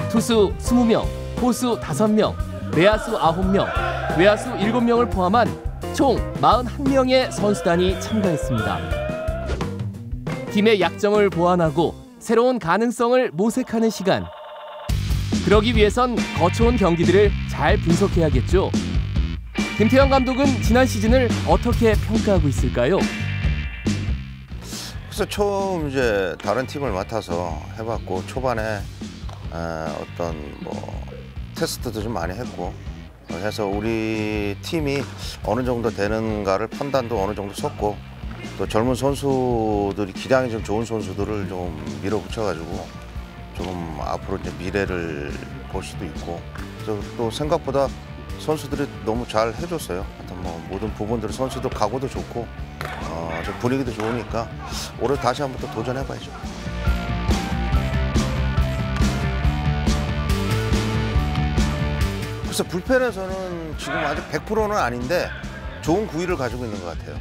투수 20명, 포수 5명, 내야수 9명, 외야수 7명을 포함한 총 41명의 선수단이 참가했습니다. 팀의 약점을 보완하고 새로운 가능성을 모색하는 시간. 그러기 위해선 거쳐온 경기들을 잘 분석해야겠죠. 김태형 감독은 지난 시즌을 어떻게 평가하고 있을까요? 그래서 처음 이제 다른 팀을 맡아서 해봤고 초반에 어떤 뭐 테스트도 좀 많이 했고 해서 우리 팀이 어느 정도 되는가를 판단도 어느 정도 섰고 또 젊은 선수들이 기량이 좀 좋은 선수들을 좀 밀어붙여가지고 좀 앞으로 이제 미래를 볼 수도 있고 그래서 또 생각보다 선수들이 너무 잘 해줬어요. 하여튼 뭐 모든 부분들을 선수들 각오도 좋고 좀 분위기도 좋으니까 올해 다시 한번 또 도전해봐야죠. 그래서 불펜에서는 지금 아직 100%는 아닌데 좋은 구위를 가지고 있는 것 같아요.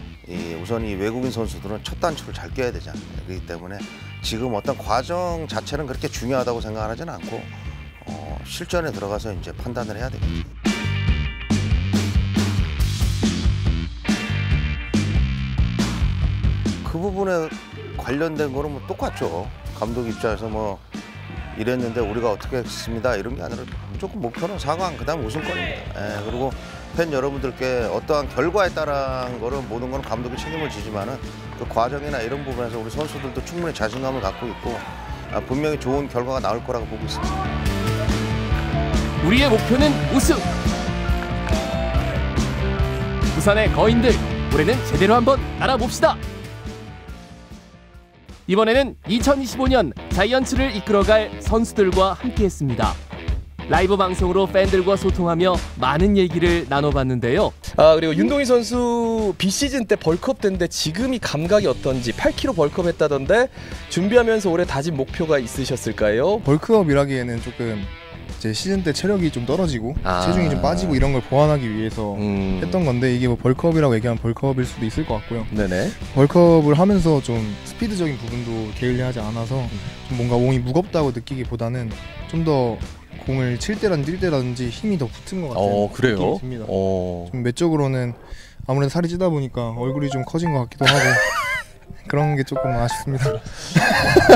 우선 이 외국인 선수들은 첫 단추를 잘 껴야 되잖아요. 그렇기 때문에 지금 어떤 과정 자체는 그렇게 중요하다고 생각하지는 않고 실전에 들어가서 이제 판단을 해야 되겠죠. 그 부분에 관련된 거는 뭐 똑같죠. 감독 입장에서 뭐 이랬는데 우리가 어떻게 했습니다 이런 게 아니라 무조건 목표는 4강 그다음 우승권입니다. 그리고 팬 여러분들께 어떠한 결과에 따른 거는 모든 건 감독이 책임을 지지만은 그 과정이나 이런 부분에서 우리 선수들도 충분히 자신감을 갖고 있고 분명히 좋은 결과가 나올 거라고 보고 있습니다. 우리의 목표는 우승. 부산의 거인들, 올해는 제대로 한번 알아봅시다. 이번에는 2025년 자이언츠를 이끌어갈 선수들과 함께했습니다. 라이브 방송으로 팬들과 소통하며 많은 얘기를 나눠봤는데요. 그리고 윤동희 선수 비시즌 때 벌크업 됐는데 지금이 감각이 어떤지 8kg 벌크업 했다던데 준비하면서 올해 다진 목표가 있으셨을까요? 벌크업이라기에는 조금 이제 시즌 때 체력이 좀 떨어지고 체중이 좀 빠지고 이런 걸 보완하기 위해서 했던 건데 이게 뭐 벌크업이라고 얘기하면 벌크업일 수도 있을 것 같고요. 네네. 벌크업을 하면서 좀 스피드적인 부분도 게을리하지 않아서 좀 뭔가 몸이 무겁다고 느끼기보다는 좀 더 공을 칠 때라든지 뛸 때라든지 힘이 더 붙은 것 같아요. 그래요? 느낌이 듭니다. 좀 매적으로는 아무래도 살이 찌다 보니까 얼굴이 좀 커진 것 같기도 하고 그런 게 조금 아쉽습니다.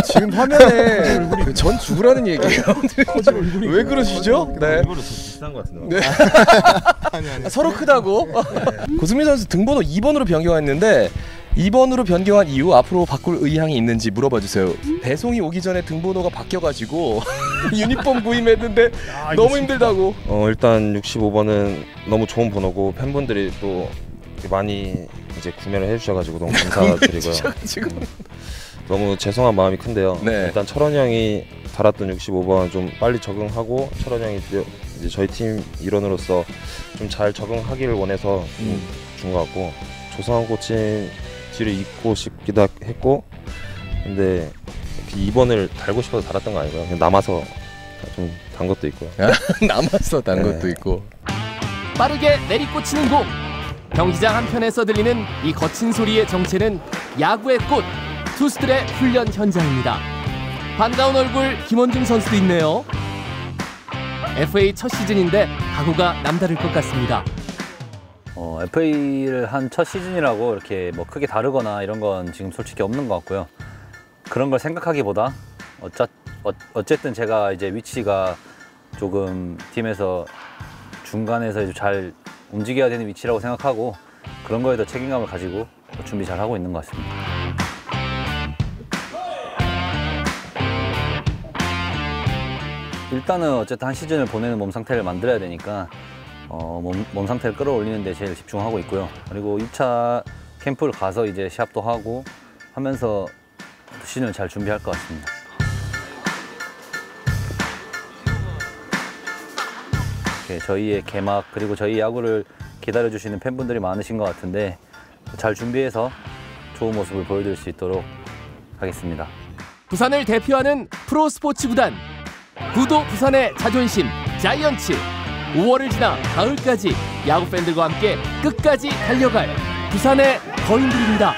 지금 화면에 전 죽으라는 얘기예요. 왜 그러시죠? 네. 이거로 비슷한 것 같은데. 네. 아니. 서로 크다고. 고승민 선수 등번호 2번으로 변경했는데 2번으로 변경한 이유 앞으로 바꿀 의향이 있는지 물어봐 주세요. 배송이 오기 전에 등번호가 바뀌어가지고 유니폼 구입했는데 너무 힘들다고. 일단 65번은 너무 좋은 번호고 팬분들이 또 많이 이제 구매를 해주셔가지고 너무 감사드리고요. 너무 죄송한 마음이 큰데요. 네. 일단 철원이 형이 달았던 65번 좀 빨리 적응하고 철원이 형이 이제 저희 팀 일원으로서 좀 잘 적응하기를 원해서 준 것 같고 조성환 코치를 입고 싶기도 했고 근데 2번을 달고 싶어서 달았던 거 아니고요. 그냥 남아서 좀 단 것도 있고요. 남아서 단 것도 있고. 빠르게 내리꽂히는 공. 경기장 한편에서 들리는 이 거친 소리의 정체는 야구의 꽃, 투수들의 훈련 현장입니다. 반가운 얼굴 김원중 선수도 있네요. FA 첫 시즌인데 각오가 남다를 것 같습니다. FA를 한 첫 시즌이라고 이렇게 뭐 크게 다르거나 이런 건 지금 솔직히 없는 것 같고요. 그런 걸 생각하기보다 어쨌든 제가 이제 위치가 조금 팀에서 중간에서 잘 움직여야 되는 위치라고 생각하고 그런 거에 더 책임감을 가지고 준비 잘 하고 있는 것 같습니다. 일단은 어쨌든 한 시즌을 보내는 몸 상태를 만들어야 되니까 몸 상태를 끌어올리는 데 제일 집중하고 있고요. 그리고 2차 캠프를 가서 이제 시합도 하고 하면서 시즌을 잘 준비할 것 같습니다. 저희의 개막 그리고 저희 야구를 기다려주시는 팬분들이 많으신 것 같은데 잘 준비해서 좋은 모습을 보여드릴 수 있도록 하겠습니다. 부산을 대표하는 프로스포츠 구단 구도 부산의 자존심 자이언츠 5월을 지나 가을까지 야구 팬들과 함께 끝까지 달려갈 부산의 거인들입니다.